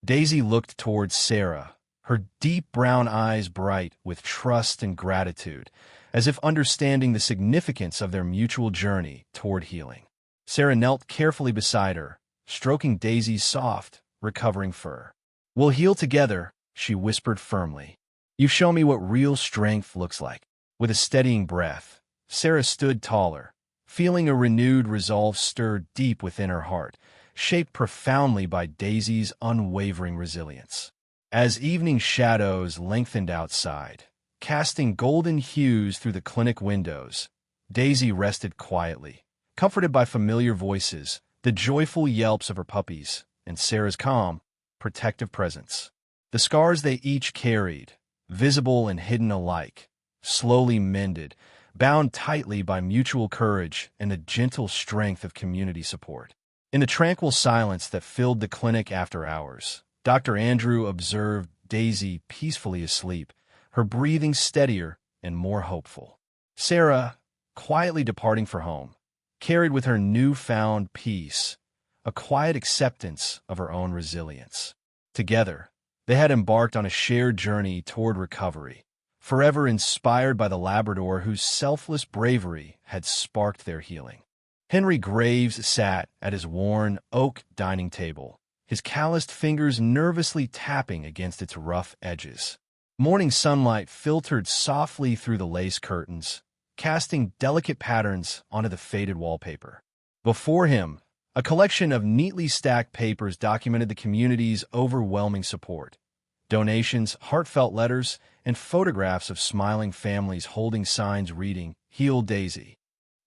Daisy looked towards Sarah, her deep brown eyes bright with trust and gratitude, as if understanding the significance of their mutual journey toward healing. Sarah knelt carefully beside her, stroking Daisy's soft, recovering fur. "We'll heal together," she whispered firmly. "You've shown me what real strength looks like." With a steadying breath, Sarah stood taller, feeling a renewed resolve stir deep within her heart, shaped profoundly by Daisy's unwavering resilience. As evening shadows lengthened outside, casting golden hues through the clinic windows, Daisy rested quietly, comforted by familiar voices, the joyful yelps of her puppies, and Sarah's calm, protective presence. The scars they each carried, visible and hidden alike, slowly mended, bound tightly by mutual courage and the gentle strength of community support. In the tranquil silence that filled the clinic after hours, Dr. Andrew observed Daisy peacefully asleep, her breathing steadier and more hopeful. Sarah, quietly departing for home, carried with her newfound peace a quiet acceptance of her own resilience. Together, they had embarked on a shared journey toward recovery, forever inspired by the Labrador whose selfless bravery had sparked their healing. Henry Graves sat at his worn oak dining table, his calloused fingers nervously tapping against its rough edges. Morning sunlight filtered softly through the lace curtains, casting delicate patterns onto the faded wallpaper. Before him, a collection of neatly stacked papers documented the community's overwhelming support. Donations, heartfelt letters, and photographs of smiling families holding signs reading, "Heal Daisy."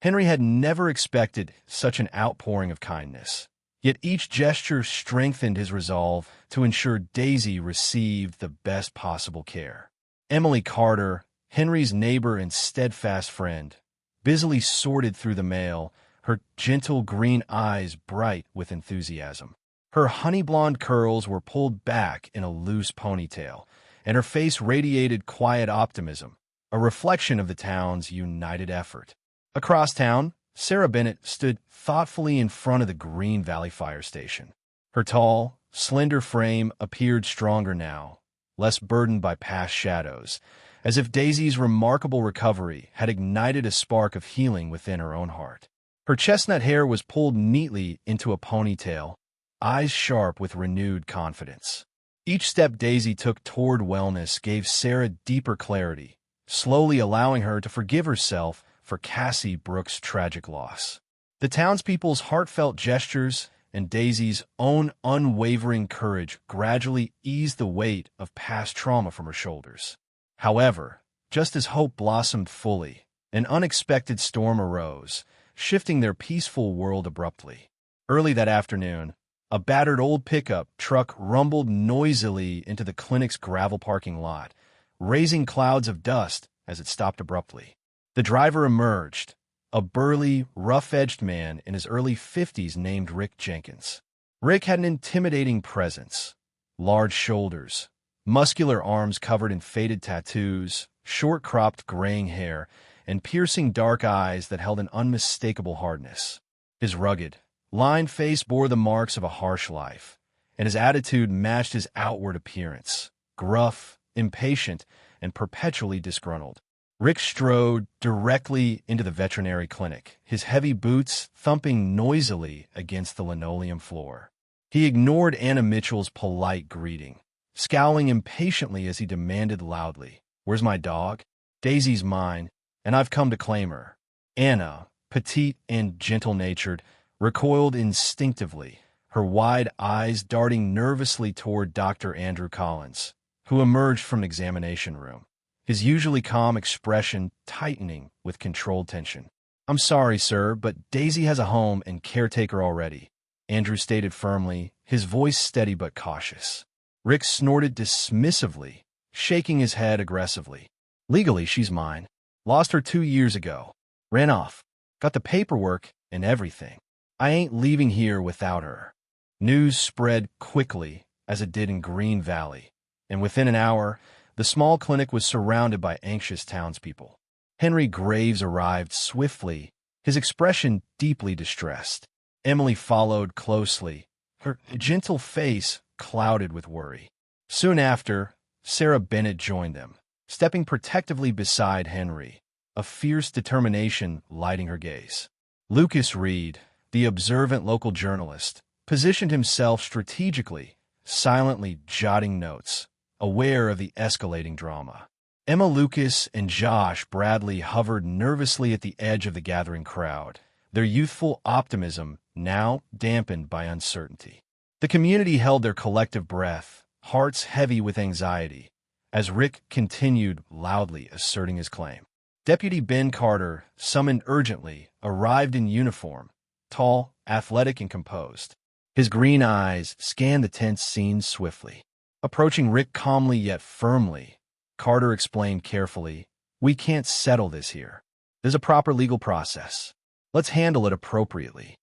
Henry had never expected such an outpouring of kindness, yet each gesture strengthened his resolve to ensure Daisy received the best possible care. Emily Carter, Henry's neighbor and steadfast friend, busily sorted through the mail, her gentle green eyes bright with enthusiasm. Her honey-blonde curls were pulled back in a loose ponytail, and her face radiated quiet optimism, a reflection of the town's united effort. Across town, Sarah Bennett stood thoughtfully in front of the Green Valley Fire Station. Her tall, slender frame appeared stronger now, less burdened by past shadows, as if Daisy's remarkable recovery had ignited a spark of healing within her own heart. Her chestnut hair was pulled neatly into a ponytail, eyes sharp with renewed confidence. Each step Daisy took toward wellness gave Sarah deeper clarity, slowly allowing her to forgive herself for Cassie Brooks' tragic loss. The townspeople's heartfelt gestures and Daisy's own unwavering courage gradually eased the weight of past trauma from her shoulders. However, just as hope blossomed fully, an unexpected storm arose, shifting their peaceful world abruptly. Early that afternoon, a battered old pickup truck rumbled noisily into the clinic's gravel parking lot, raising clouds of dust as it stopped abruptly. The driver emerged, a burly, rough-edged man in his early 50s named Rick Jenkins. Rick had an intimidating presence, large shoulders, muscular arms covered in faded tattoos, short-cropped graying hair, and piercing dark eyes that held an unmistakable hardness. His rugged, lined face bore the marks of a harsh life, and his attitude matched his outward appearance, gruff, impatient, and perpetually disgruntled. Rick strode directly into the veterinary clinic, his heavy boots thumping noisily against the linoleum floor. He ignored Anna Mitchell's polite greeting, scowling impatiently as he demanded loudly, "Where's my dog? Daisy's mine, and I've come to claim her." Anna, petite and gentle-natured, recoiled instinctively, her wide eyes darting nervously toward Dr. Andrew Collins, who emerged from an examination room, his usually calm expression tightening with controlled tension. "I'm sorry, sir, but Daisy has a home and caretaker already," Andrew stated firmly, his voice steady but cautious. Rick snorted dismissively, shaking his head aggressively. "Legally, she's mine. Lost her 2 years ago. Ran off." Got the paperwork and everything. I ain't leaving here without her." News spread quickly, as it did in Green Valley, and within an hour, the small clinic was surrounded by anxious townspeople. Henry Graves arrived swiftly, his expression deeply distressed. Emily followed closely, her gentle face clouded with worry. Soon after, Sarah Bennett joined them, stepping protectively beside Henry, a fierce determination lighting her gaze. Lucas Reed, the observant local journalist, positioned himself strategically, silently jotting notes, aware of the escalating drama. Emma Lucas and Josh Bradley hovered nervously at the edge of the gathering crowd, their youthful optimism now dampened by uncertainty. The community held their collective breath, hearts heavy with anxiety, as Rick continued loudly asserting his claim. Deputy Ben Carter, summoned urgently, arrived in uniform, tall, athletic, and composed. His green eyes scanned the tense scene swiftly. Approaching Rick calmly yet firmly, Carter explained carefully, "We can't settle this here. There's a proper legal process. Let's handle it appropriately."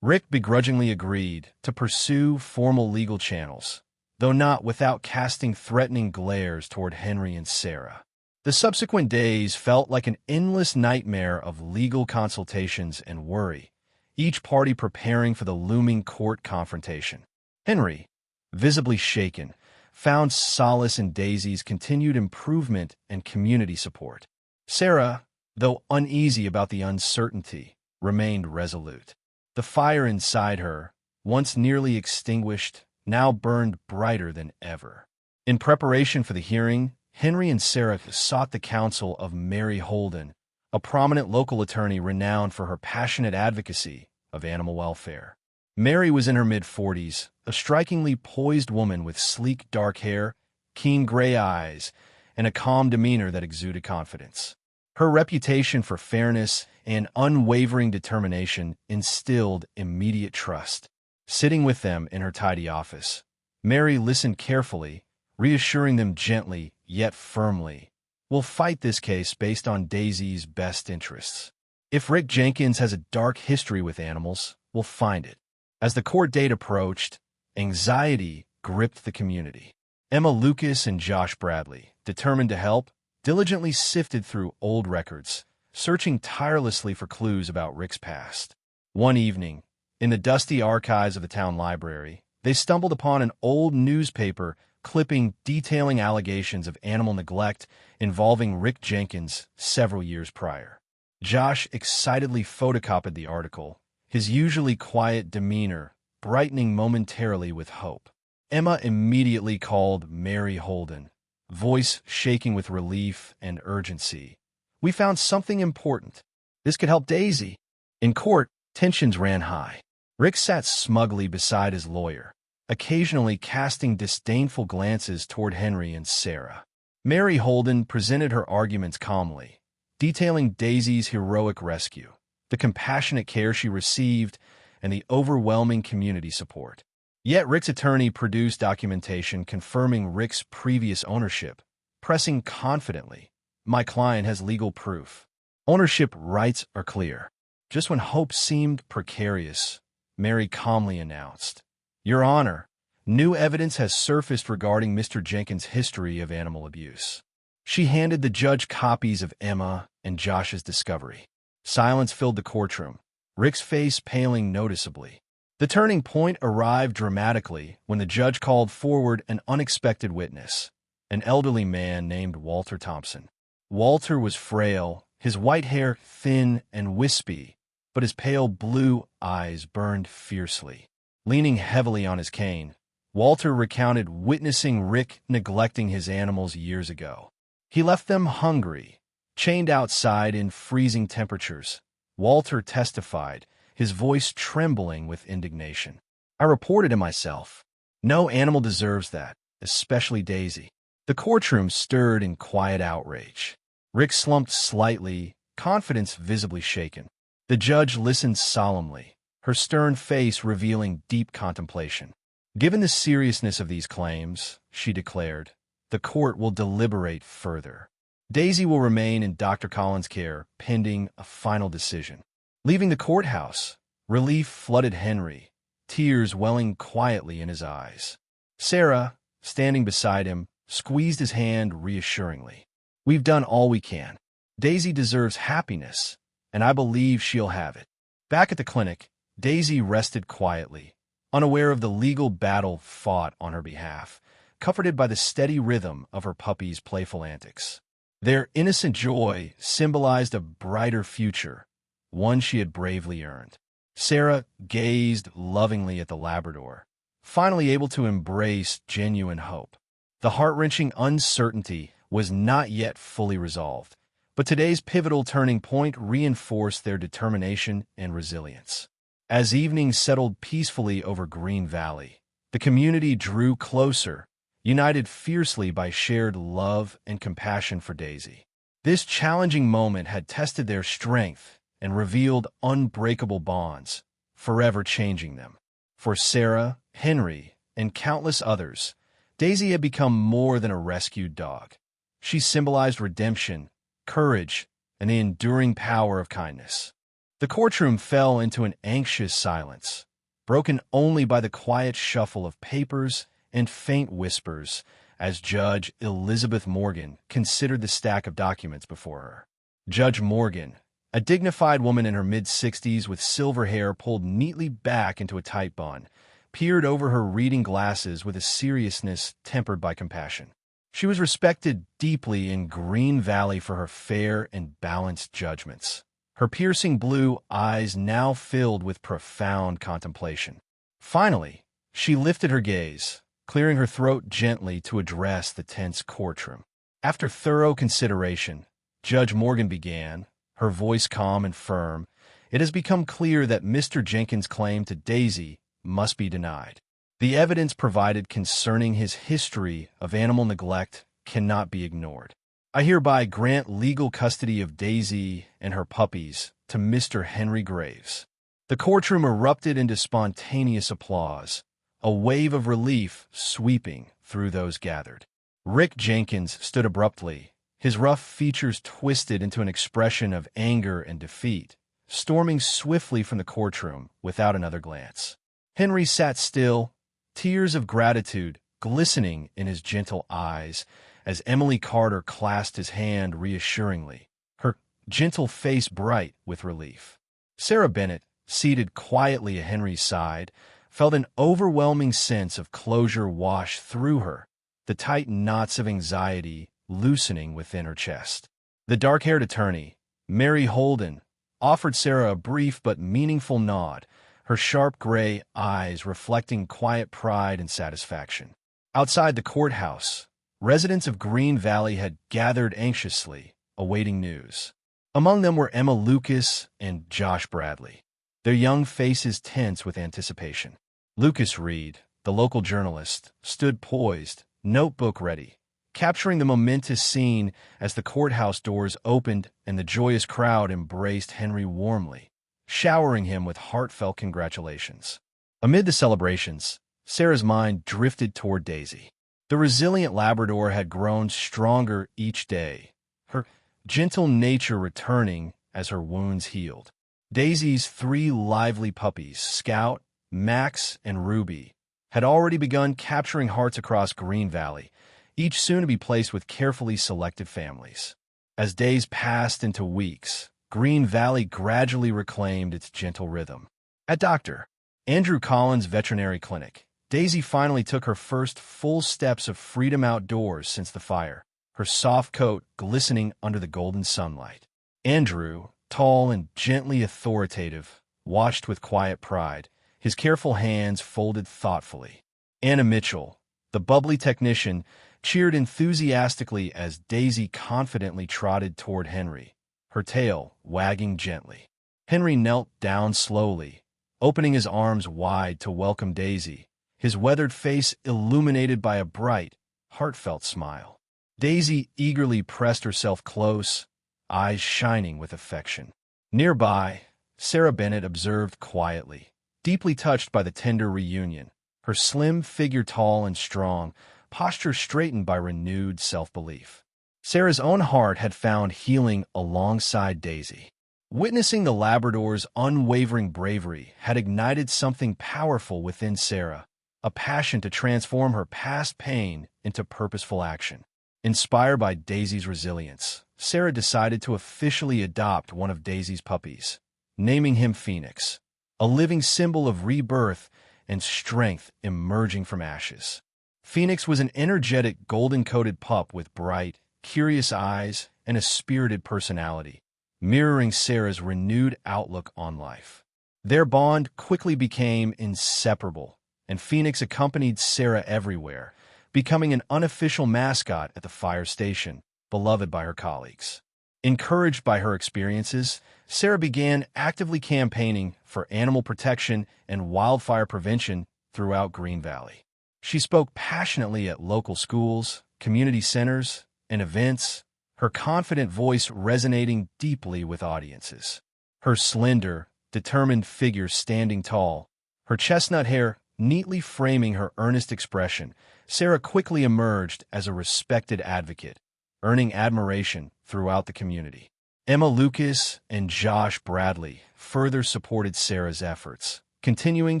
Rick begrudgingly agreed to pursue formal legal channels, though not without casting threatening glares toward Henry and Sarah. The subsequent days felt like an endless nightmare of legal consultations and worry, each party preparing for the looming court confrontation. Henry, visibly shaken, found solace in Daisy's continued improvement and community support. Sarah, though uneasy about the uncertainty, remained resolute. The fire inside her, once nearly extinguished, now burned brighter than ever. In preparation for the hearing, Henry and Sarah sought the counsel of Mary Holden, a prominent local attorney renowned for her passionate advocacy of animal welfare. Mary was in her mid-40s, a strikingly poised woman with sleek dark hair, keen gray eyes, and a calm demeanor that exuded confidence. Her reputation for fairness and unwavering determination instilled immediate trust. Sitting with them in her tidy office, Mary listened carefully, reassuring them gently yet firmly, "We'll fight this case based on Daisy's best interests. If Rick Jenkins has a dark history with animals, we'll find it." As the court date approached, anxiety gripped the community. Emma Lucas and Josh Bradley, determined to help, diligently sifted through old records, searching tirelessly for clues about Rick's past. One evening, in the dusty archives of the town library, they stumbled upon an old newspaper clipping detailing allegations of animal neglect involving Rick Jenkins several years prior. Josh excitedly photocopied the article, his usually quiet demeanor brightening momentarily with hope. Emma immediately called Mary Holden, voice shaking with relief and urgency. "We found something important. This could help Daisy." In court, tensions ran high. Rick sat smugly beside his lawyer, occasionally casting disdainful glances toward Henry and Sarah. Mary Holden presented her arguments calmly, detailing Daisy's heroic rescue, the compassionate care she received, and the overwhelming community support. Yet Rick's attorney produced documentation confirming Rick's previous ownership, pressing confidently, "My client has legal proof. Ownership rights are clear." Just when hope seemed precarious, Mary calmly announced, "Your Honor, new evidence has surfaced regarding Mr. Jenkins' history of animal abuse." She handed the judge copies of Emma and Josh's discovery. Silence filled the courtroom, Rick's face paling noticeably. The turning point arrived dramatically when the judge called forward an unexpected witness, an elderly man named Walter Thompson. Walter was frail, his white hair thin and wispy, but his pale blue eyes burned fiercely. Leaning heavily on his cane, Walter recounted witnessing Rick neglecting his animals years ago. He left them hungry, chained outside in freezing temperatures. Walter testified, his voice trembling with indignation. "I reported it myself. No animal deserves that, especially Daisy." The courtroom stirred in quiet outrage. Rick slumped slightly, confidence visibly shaken. The judge listened solemnly, her stern face revealing deep contemplation. "Given the seriousness of these claims," she declared, "the court will deliberate further. Daisy will remain in Dr. Collins' care pending a final decision." Leaving the courthouse, relief flooded Henry, tears welling quietly in his eyes. Sarah, standing beside him, squeezed his hand reassuringly. "We've done all we can. Daisy deserves happiness, and I believe she'll have it." Back at the clinic, Daisy rested quietly, unaware of the legal battle fought on her behalf, comforted by the steady rhythm of her puppy's playful antics. Their innocent joy symbolized a brighter future, one she had bravely earned. Sarah gazed lovingly at the Labrador, finally able to embrace genuine hope. The heart-wrenching uncertainty was not yet fully resolved, but today's pivotal turning point reinforced their determination and resilience. As evening settled peacefully over Green Valley, the community drew closer, united fiercely by shared love and compassion for Daisy. This challenging moment had tested their strength and revealed unbreakable bonds, forever changing them. For Sarah, Henry, and countless others, Daisy had become more than a rescued dog. She symbolized redemption, courage, and the enduring power of kindness. The courtroom fell into an anxious silence, broken only by the quiet shuffle of papers and faint whispers as Judge Elizabeth Morgan considered the stack of documents before her. Judge Morgan, a dignified woman in her mid-60s with silver hair pulled neatly back into a tight bun, peered over her reading glasses with a seriousness tempered by compassion. She was respected deeply in Green Valley for her fair and balanced judgments, her piercing blue eyes now filled with profound contemplation. Finally, she lifted her gaze, clearing her throat gently to address the tense courtroom. After thorough consideration, Judge Morgan began, her voice calm and firm. "It has become clear that Mr. Jenkins' claim to Daisy must be denied. The evidence provided concerning his history of animal neglect cannot be ignored. I hereby grant legal custody of Daisy and her puppies to Mr. Henry Graves." The courtroom erupted into spontaneous applause, a wave of relief sweeping through those gathered. Rick Jenkins stood abruptly, his rough features twisted into an expression of anger and defeat, storming swiftly from the courtroom without another glance. Henry sat still, tears of gratitude glistening in his gentle eyes as Emily Carter clasped his hand reassuringly, her gentle face bright with relief. Sarah Bennett, seated quietly at Henry's side, felt an overwhelming sense of closure wash through her, the tight knots of anxiety loosening within her chest. The dark-haired attorney, Mary Holden, offered Sarah a brief but meaningful nod, her sharp gray eyes reflecting quiet pride and satisfaction. Outside the courthouse, residents of Green Valley had gathered anxiously, awaiting news. Among them were Emma Lucas and Josh Bradley, their young faces tense with anticipation. Lucas Reed, the local journalist, stood poised, notebook ready, capturing the momentous scene as the courthouse doors opened and the joyous crowd embraced Henry warmly, showering him with heartfelt congratulations. Amid the celebrations, Sarah's mind drifted toward Daisy. The resilient Labrador had grown stronger each day, her gentle nature returning as her wounds healed. Daisy's 3 lively puppies, Scout, Max, and Ruby, had already begun capturing hearts across Green Valley, each soon to be placed with carefully selected families. As days passed into weeks, Green Valley gradually reclaimed its gentle rhythm. At Dr. Andrew Collins' veterinary clinic, Daisy finally took her first full steps of freedom outdoors since the fire, her soft coat glistening under the golden sunlight. Andrew, tall and gently authoritative, watched with quiet pride, his careful hands folded thoughtfully. Anna Mitchell, the bubbly technician, cheered enthusiastically as Daisy confidently trotted toward Henry, her tail wagging gently. Henry knelt down slowly, opening his arms wide to welcome Daisy, his weathered face illuminated by a bright, heartfelt smile. Daisy eagerly pressed herself close, eyes shining with affection. Nearby, Sarah Bennett observed quietly, deeply touched by the tender reunion, her slim figure tall and strong, posture straightened by renewed self-belief. Sarah's own heart had found healing alongside Daisy. Witnessing the Labrador's unwavering bravery had ignited something powerful within Sarah, a passion to transform her past pain into purposeful action. Inspired by Daisy's resilience, Sarah decided to officially adopt one of Daisy's puppies, naming him Phoenix, a living symbol of rebirth and strength emerging from ashes. Phoenix was an energetic, golden-coated pup with bright, curious eyes and a spirited personality, mirroring Sarah's renewed outlook on life. Their bond quickly became inseparable, and Phoenix accompanied Sarah everywhere, becoming an unofficial mascot at the fire station, beloved by her colleagues. Encouraged by her experiences, Sarah began actively campaigning for animal protection and wildfire prevention throughout Green Valley. She spoke passionately at local schools, community centers, and events, her confident voice resonating deeply with audiences. Her slender, determined figure standing tall, her chestnut hair neatly framing her earnest expression, Sarah quickly emerged as a respected advocate, earning admiration throughout the community. Emma Lucas and Josh Bradley further supported Sarah's efforts, continuing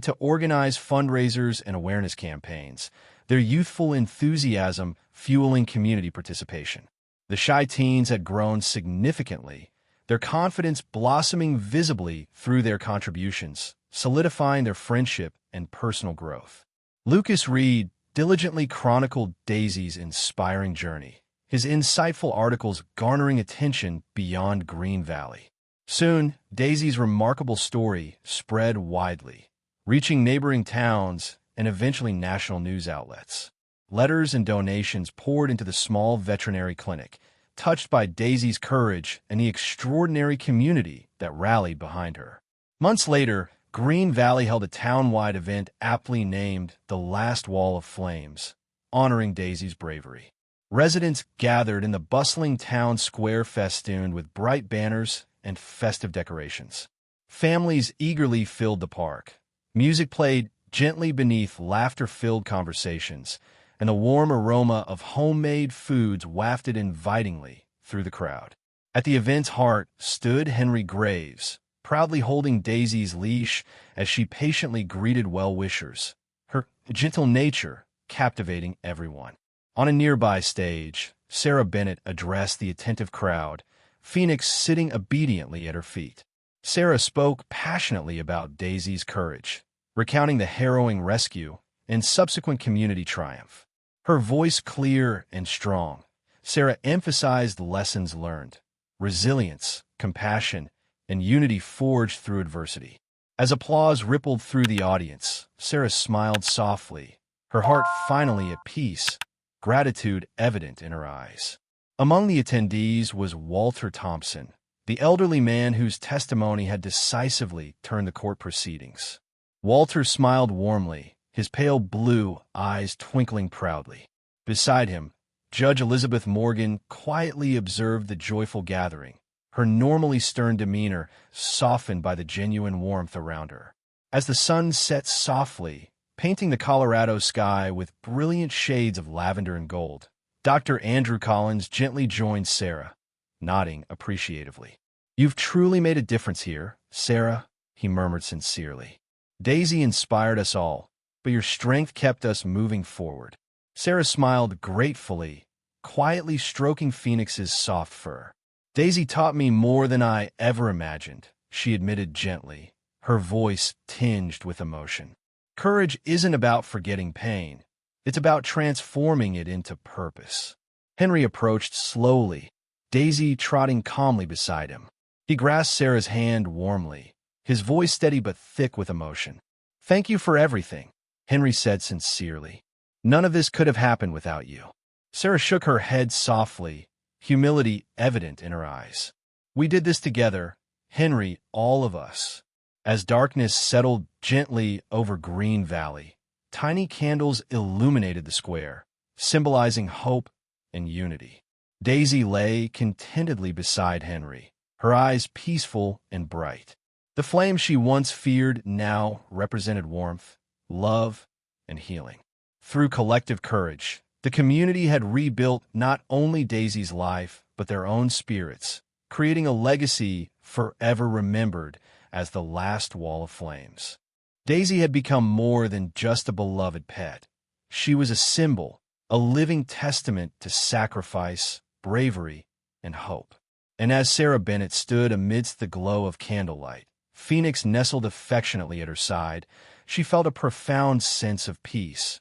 to organize fundraisers and awareness campaigns, their youthful enthusiasm fueling community participation. The shy teens had grown significantly, their confidence blossoming visibly through their contributions, solidifying their friendship and personal growth. Lucas Reed diligently chronicled Daisy's inspiring journey, his insightful articles garnering attention beyond Green Valley. Soon, Daisy's remarkable story spread widely, reaching neighboring towns and eventually national news outlets. Letters and donations poured into the small veterinary clinic, touched by Daisy's courage and the extraordinary community that rallied behind her. Months later, Green Valley held a town-wide event aptly named The Last Wall of Flames, honoring Daisy's bravery. Residents gathered in the bustling town square festooned with bright banners and festive decorations. Families eagerly filled the park. Music played gently beneath laughter-filled conversations, and the warm aroma of homemade foods wafted invitingly through the crowd. At the event's heart stood Henry Graves, proudly holding Daisy's leash as she patiently greeted well-wishers, her gentle nature captivating everyone. On a nearby stage, Sarah Bennett addressed the attentive crowd, Phoenix sitting obediently at her feet. Sarah spoke passionately about Daisy's courage, recounting the harrowing rescue and subsequent community triumph. Her voice clear and strong, Sarah emphasized lessons learned, resilience, compassion, and unity forged through adversity. As applause rippled through the audience, Sarah smiled softly, her heart finally at peace, gratitude evident in her eyes. Among the attendees was Walter Thompson, the elderly man whose testimony had decisively turned the court proceedings. Walter smiled warmly, his pale blue eyes twinkling proudly. Beside him, Judge Elizabeth Morgan quietly observed the joyful gathering, her normally stern demeanor softened by the genuine warmth around her. As the sun set softly, painting the Colorado sky with brilliant shades of lavender and gold, Dr. Andrew Collins gently joined Sarah, nodding appreciatively. "You've truly made a difference here, Sarah," he murmured sincerely. "Daisy inspired us all, but your strength kept us moving forward." Sarah smiled gratefully, quietly stroking Phoenix's soft fur. "Daisy taught me more than I ever imagined," she admitted gently, her voice tinged with emotion. "Courage isn't about forgetting pain. It's about transforming it into purpose." Henry approached slowly, Daisy trotting calmly beside him. He grasped Sarah's hand warmly, his voice steady but thick with emotion. "Thank you for everything," Henry said sincerely. "None of this could have happened without you." Sarah shook her head softly, humility evident in her eyes. "We did this together, Henry, all of us." As darkness settled gently over Green Valley, tiny candles illuminated the square, symbolizing hope and unity. Daisy lay contentedly beside Henry, her eyes peaceful and bright. The flame she once feared now represented warmth, love, and healing. Through collective courage, the community had rebuilt not only Daisy's life, but their own spirits, creating a legacy forever remembered as the last wall of flames. Daisy had become more than just a beloved pet. She was a symbol, a living testament to sacrifice, bravery, and hope. And as Sarah Bennett stood amidst the glow of candlelight, Phoenix nestled affectionately at her side, she felt a profound sense of peace.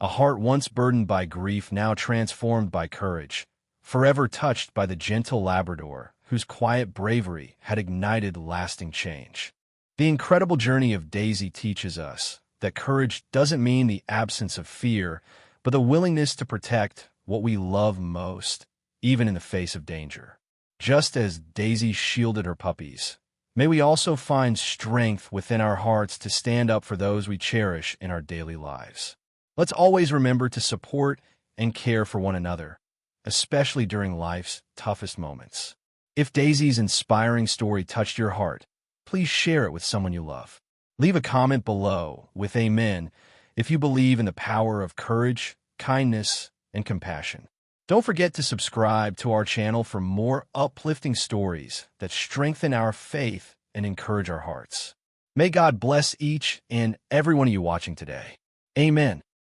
A heart once burdened by grief now transformed by courage, forever touched by the gentle Labrador, whose quiet bravery had ignited lasting change. The incredible journey of Daisy teaches us that courage doesn't mean the absence of fear, but the willingness to protect what we love most, even in the face of danger. Just as Daisy shielded her puppies, may we also find strength within our hearts to stand up for those we cherish in our daily lives. Let's always remember to support and care for one another, especially during life's toughest moments. If Daisy's inspiring story touched your heart, please share it with someone you love. Leave a comment below with amen if you believe in the power of courage, kindness, and compassion. Don't forget to subscribe to our channel for more uplifting stories that strengthen our faith and encourage our hearts. May God bless each and every one of you watching today. Amen.